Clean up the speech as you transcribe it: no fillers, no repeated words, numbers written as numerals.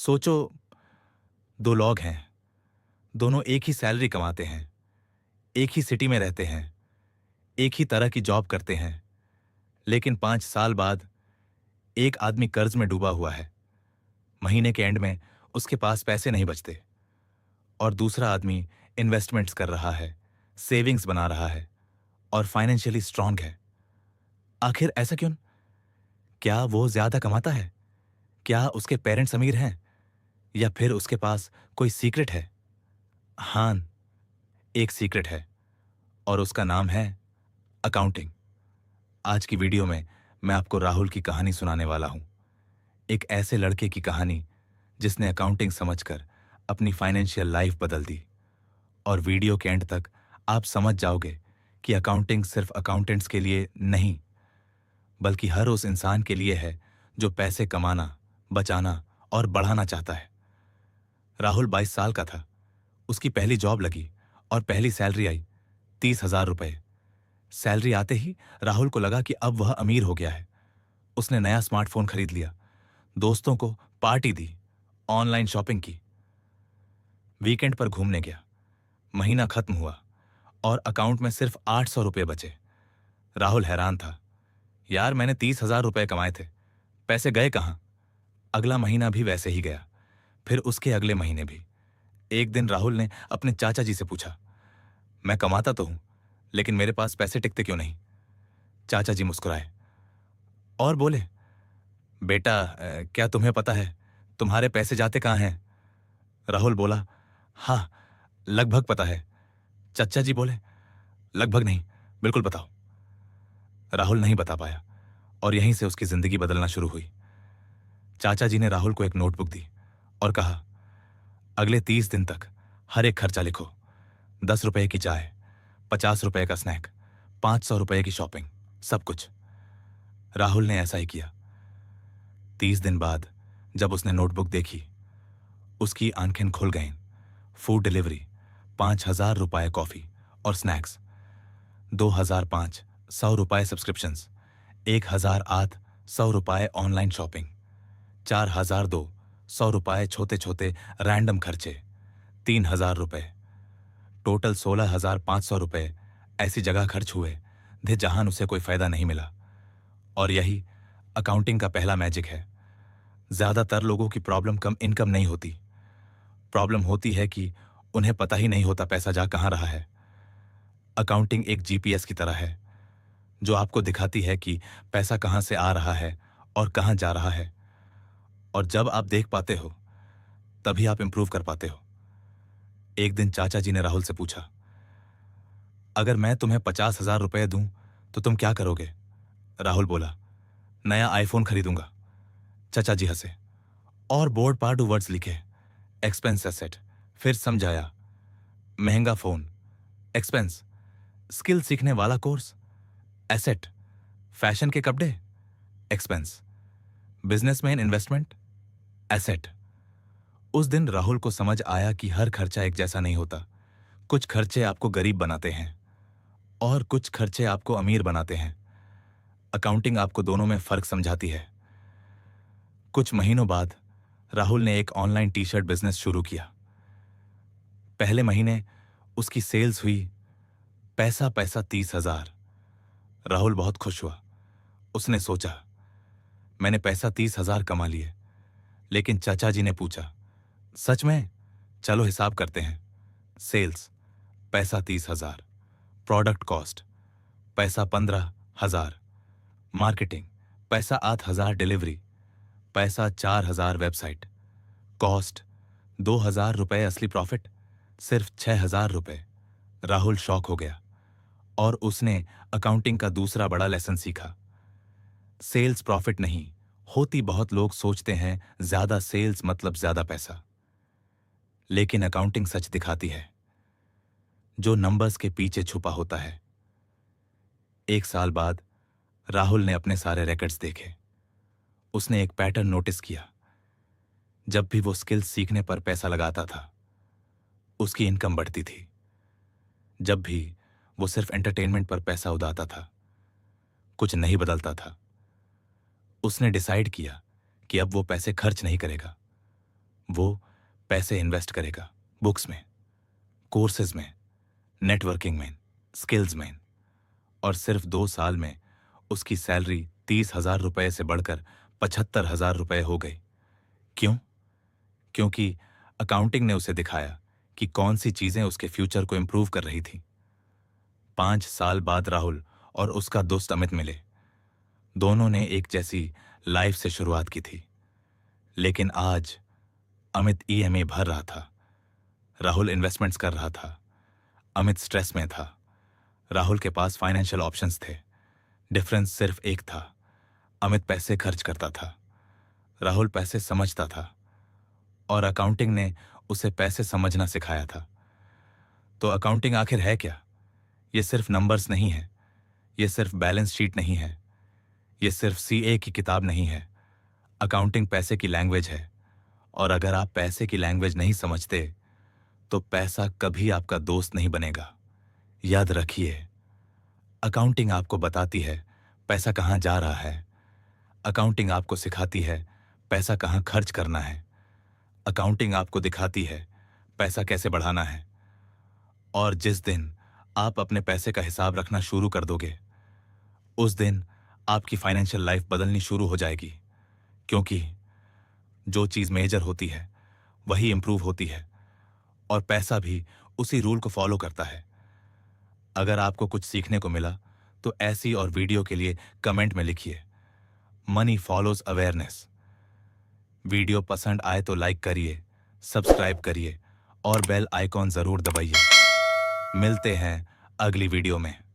सोचो, दो लोग हैं, दोनों एक ही सैलरी कमाते हैं, एक ही सिटी में रहते हैं, एक ही तरह की जॉब करते हैं, लेकिन 5 साल बाद एक आदमी कर्ज में डूबा हुआ है। महीने के एंड में उसके पास पैसे नहीं बचते, और दूसरा आदमी इन्वेस्टमेंट्स कर रहा है, सेविंग्स बना रहा है और फाइनेंशियली स्ट्रांग है। आखिर ऐसा क्यों? क्या वो ज्यादा कमाता है? क्या उसके पेरेंट्स अमीर हैं? या फिर उसके पास कोई सीक्रेट है? हाँ, एक सीक्रेट है, और उसका नाम है अकाउंटिंग। आज की वीडियो में मैं आपको राहुल की कहानी सुनाने वाला हूं। एक ऐसे लड़के की कहानी जिसने अकाउंटिंग समझकर अपनी फाइनेंशियल लाइफ बदल दी। और वीडियो के एंड तक आप समझ जाओगे कि अकाउंटिंग सिर्फ अकाउंटेंट्स के लिए नहीं, बल्कि हर उस इंसान के लिए है जो पैसे कमाना, बचाना और बढ़ाना चाहता है। राहुल 22 साल का था। उसकी पहली जॉब लगी और पहली सैलरी आई 30,000 रुपए। सैलरी आते ही राहुल को लगा कि अब वह अमीर हो गया है। उसने नया स्मार्टफोन खरीद लिया, दोस्तों को पार्टी दी, ऑनलाइन शॉपिंग की, वीकेंड पर घूमने गया। महीना खत्म हुआ और अकाउंट में सिर्फ 800 रुपये बचे। राहुल हैरान था। यार, मैंने 30,000 रुपये कमाए थे, पैसे गए कहां? अगला महीना भी वैसे ही गया, फिर उसके अगले महीने भी। एक दिन राहुल ने अपने चाचा जी से पूछा, मैं कमाता तो हूं, लेकिन मेरे पास पैसे टिकते क्यों नहीं? चाचा जी मुस्कुराए और बोले, बेटा, क्या तुम्हें पता है तुम्हारे पैसे जाते कहां हैं? राहुल बोला, हाँ, लगभग पता है। चाचा जी बोले, लगभग नहीं, बिल्कुल बताओ। राहुल नहीं बता पाया, और यहीं से उसकी जिंदगी बदलना शुरू हुई। चाचा जी ने राहुल को एक नोटबुक दी और कहा, अगले 30 दिन तक हर एक खर्चा लिखो। 10 रुपए की चाय, 50 रुपए का स्नैक, 500 रुपए की शॉपिंग, सब कुछ। राहुल ने ऐसा ही किया। 30 दिन बाद जब उसने नोटबुक देखी, उसकी आंखें खुल गईं। फूड डिलीवरी, 5,000 रुपए कॉफी और स्नैक्स, 2,005 100 रुपए सब्सक्रिप्शंस, 1,008 100 रुपए ऑनलाइन शॉपिंग, 4,002 100 रुपए छोटे छोटे रैंडम खर्चे, 3,000 रुपए, टोटल 16,500 रुपए ऐसी जगह खर्च हुए जहां उसे कोई फायदा नहीं मिला। और यही अकाउंटिंग का पहला मैजिक है। ज्यादातर लोगों की प्रॉब्लम कम इनकम नहीं होती, प्रॉब्लम होती है कि उन्हें पता ही नहीं होता पैसा जा कहां रहा है। अकाउंटिंग एक जीपीएस की तरह है, जो आपको दिखाती है कि पैसा कहां से आ रहा है और कहां जा रहा है। और जब आप देख पाते हो, तभी आप इंप्रूव कर पाते हो। एक दिन चाचा जी ने राहुल से पूछा, अगर मैं तुम्हें 50,000 रुपए दूं तो तुम क्या करोगे? राहुल बोला, नया आईफोन खरीदूंगा। चाचा जी हंसे और बोर्ड पर 2 वर्ड्स लिखे, एक्सपेंस एसेट। फिर समझाया, महंगा फोन, एक्सपेंस, स्किल सीखने वाला कोर्स, एसेट, फैशन के कपड़े, एक्सपेंस, बिजनेसमैन इन्वेस्टमेंट, एसेट। उस दिन राहुल को समझ आया कि हर खर्चा एक जैसा नहीं होता। कुछ खर्चे आपको गरीब बनाते हैं और कुछ खर्चे आपको अमीर बनाते हैं। अकाउंटिंग आपको दोनों में फर्क समझाती है। कुछ महीनों बाद राहुल ने एक ऑनलाइन टी शर्ट बिजनेस शुरू किया। पहले महीने उसकी सेल्स हुई पैसा पैसा 30,000। राहुल बहुत खुश हुआ। उसने सोचा, मैंने पैसा 30,000 कमा लिए। लेकिन चाचा जी ने पूछा, सच में? चलो हिसाब करते हैं। सेल्स पैसा 30,000, प्रोडक्ट कॉस्ट पैसा 15,000, मार्केटिंग पैसा 8,000, डिलीवरी पैसा 4,000, वेबसाइट कॉस्ट 2,000 रुपए, असली प्रॉफिट सिर्फ 6,000 रुपए। राहुल शॉक हो गया और उसने अकाउंटिंग का दूसरा बड़ा लेसन सीखा। सेल्स प्रॉफिट नहीं होती। बहुत लोग सोचते हैं ज्यादा सेल्स मतलब ज्यादा पैसा, लेकिन अकाउंटिंग सच दिखाती है जो नंबर्स के पीछे छुपा होता है। 1 साल बाद राहुल ने अपने सारे रिकॉर्ड्स देखे। उसने एक पैटर्न नोटिस किया। जब भी वो स्किल्स सीखने पर पैसा लगाता था, उसकी इनकम बढ़ती थी। जब भी वो सिर्फ एंटरटेनमेंट पर पैसा उड़ाता था, कुछ नहीं बदलता था। उसने डिसाइड किया कि अब वो पैसे खर्च नहीं करेगा, वो पैसे इन्वेस्ट करेगा बुक्स में, कोर्सेज में, नेटवर्किंग में, स्किल्स में, और सिर्फ 2 साल में उसकी सैलरी 30,000 रुपए से बढ़कर 75,000 रुपए हो गई। क्यों? क्योंकि अकाउंटिंग ने उसे दिखाया कि कौन सी चीजें उसके फ्यूचर को इंप्रूव कर रही थी। 5 साल बाद राहुल और उसका दोस्त अमित मिले। दोनों ने एक जैसी लाइफ से शुरुआत की थी, लेकिन आज अमित ईएमआई भर रहा था, राहुल इन्वेस्टमेंट्स कर रहा था। अमित स्ट्रेस में था, राहुल के पास फाइनेंशियल ऑप्शंस थे। डिफरेंस सिर्फ एक था, अमित पैसे खर्च करता था, राहुल पैसे समझता था, और अकाउंटिंग ने उसे पैसे समझना सिखाया था। तो अकाउंटिंग आखिर है क्या? ये सिर्फ नंबर्स नहीं है, ये सिर्फ बैलेंस शीट नहीं है, ये सिर्फ सीए की किताब नहीं है। अकाउंटिंग पैसे की लैंग्वेज है, और अगर आप पैसे की लैंग्वेज नहीं समझते तो पैसा कभी आपका दोस्त नहीं बनेगा। याद रखिए, अकाउंटिंग आपको बताती है पैसा कहाँ जा रहा है, अकाउंटिंग आपको सिखाती है पैसा कहाँ खर्च करना है, अकाउंटिंग आपको दिखाती है पैसा कैसे बढ़ाना है। और जिस दिन आप अपने पैसे का हिसाब रखना शुरू कर दोगे, उस दिन आपकी फाइनेंशियल लाइफ बदलनी शुरू हो जाएगी, क्योंकि जो चीज मेजर होती है वही इंप्रूव होती है, और पैसा भी उसी रूल को फॉलो करता है। अगर आपको कुछ सीखने को मिला तो ऐसी और वीडियो के लिए कमेंट में लिखिए, मनी फॉलोज अवेयरनेस। वीडियो पसंद आए तो लाइक करिए, सब्सक्राइब करिए और बेल आइकॉन जरूर दबाइए। मिलते हैं अगली वीडियो में।